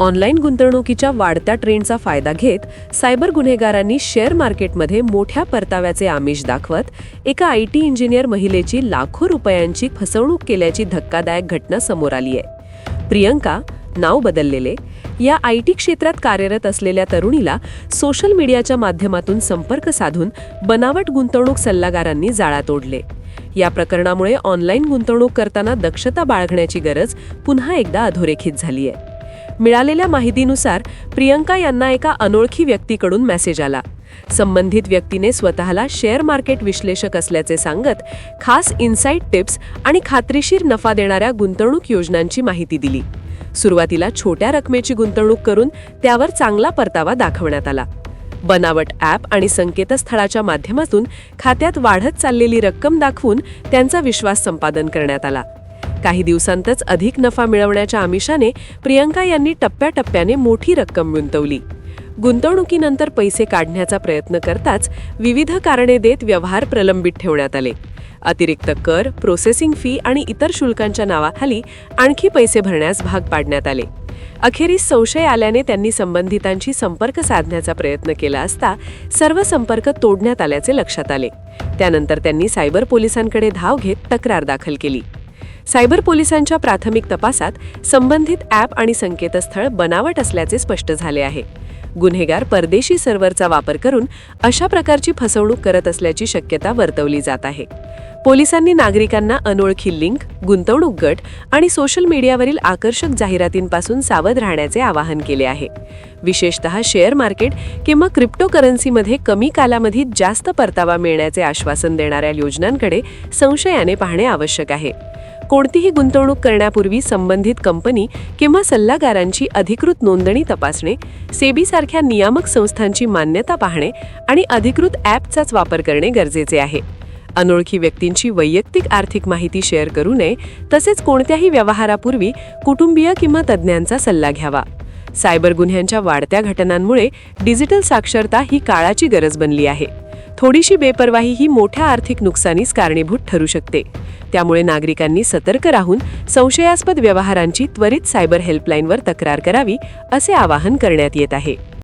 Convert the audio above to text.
Online गुंतवणुकीच्या वाढत्या ट्रेंडचा फायदा घेत सायबर गुन्हेगारांनी शेअर मार्केटमध्ये मोठ्या परताव्याचे आमिष दाखवत एका IT इंजिनियर महिलेची लाखो रुपयांची फसवणूक केल्याची धक्कादायक घटना समोर आली आहे. प्रियंका, नाव बदललेले, या IT क्षेत्रात कार्यरत असलेल्या तरुणीला सोशल मीडियाच्या माध्यमातून संपर्क साधून बनावट गुंतवणूक सल्लागारांनी जाळ्यात ओढले. या प्रकरणामुळे ऑनलाईन गुंतवणूक करताना दक्षता बाळगण्याची गरज पुन्हा एकदा अधोरेखित झाली आहे. मिळालेल्या माहितीनुसार प्रियंका यांना एका अनोळखी व्यक्तीकडून मेसेज आला. संबंधित व्यक्तीने स्वतःला शेअर मार्केट विश्लेषक असल्याचे सांगत खास इन्साइट टिप्स आणि खात्रीशीर नफा देणाऱ्या गुंतवणूक योजनांची माहिती दिली. सुरुवातीला छोट्या रकमेची गुंतवणूक करून त्यावर चांगला परतावा दाखवण्यात आला. बनावट ॲप आणि संकेतस्थळाच्या माध्यमातून खात्यात वाढत चाललेली रक्कम दाखवून त्यांचा विश्वास संपादन करण्यात आला. काही दिवसांतच अधिक नफा मिळवण्याच्या आमिषाने प्रियंका यांनी टप्प्याटप्प्याने मोठी रक्कम गुंतवली. गुंतवणुकीनंतर पैसे काढण्याचा प्रयत्न करताच विविध कारणे देत व्यवहार प्रलंबित ठेवण्यात आले. अतिरिक्त कर, प्रोसेसिंग फी आणि इतर शुल्कांच्या नावाखाली आणखी पैसे भरण्यास भाग पाडण्यात आले. अखेरीस संशय आल्याने त्यांनी संबंधितांशी संपर्क साधण्याचा प्रयत्न केला असता सर्व संपर्क तोडण्यात आल्याचे लक्षात आले. त्यानंतर त्यांनी सायबर पोलिसांकडे धाव घेत तक्रार दाखल केली. सायबर पोलिसांच्या प्राथमिक तपासात संबंधित ॲप आणि संकेतस्थळ बनावट असल्याचे स्पष्ट झाले आहे. गुन्हेगार परदेशी सर्व्हरचा वापर करून अशा प्रकारची फसवणूक करत असल्याची शक्यता वर्तवली जात आहे. पोलिसांनी नागरिकांना अनोळखी लिंक, गुंतवणूक गट आणि सोशल मीडियावरील आकर्षक जाहिरातींपासून सावध राहण्याचे आवाहन केले आहे. विशेषतः शेअर मार्केट किंवा क्रिप्टोकरन्सीमध्ये कमी कालावधीत जास्त परतावा मिळण्याचे आश्वासन देणाऱ्या योजनांकडे संशयाने पाहणे आवश्यक आहे. कोणतीही गुंतवणूक करण्यापूर्वी संबंधित कंपनी किंवा सल्लागारांची अधिकृत नोंदणी तपासणे, सेबीसारख्या नियामक संस्थांची मान्यता पाहणे आणि अधिकृत ॲपचाच वापर करणे गरजेचे आहे. अनोळखी व्यक्तींची वैयक्तिक आर्थिक माहिती शेअर करू नये, तसेच कोणत्याही व्यवहारापूर्वी कुटुंबीय किंवा तज्ज्ञांचा सल्ला घ्यावा. सायबर गुन्ह्यांच्या वाढत्या घटनांमुळे डिजिटल साक्षरता ही काळाची गरज बनली आहे. थोडीशी बेपर्वाही ही मोठ्या आर्थिक नुकसानीस कारणीभूत ठरू शकते. त्यामुळे नागरिकांनी सतर्क राहून संशयास्पद व्यवहारांची त्वरित सायबर हेल्पलाईनवर तक्रार करावी, असे आवाहन करण्यात येत आहे.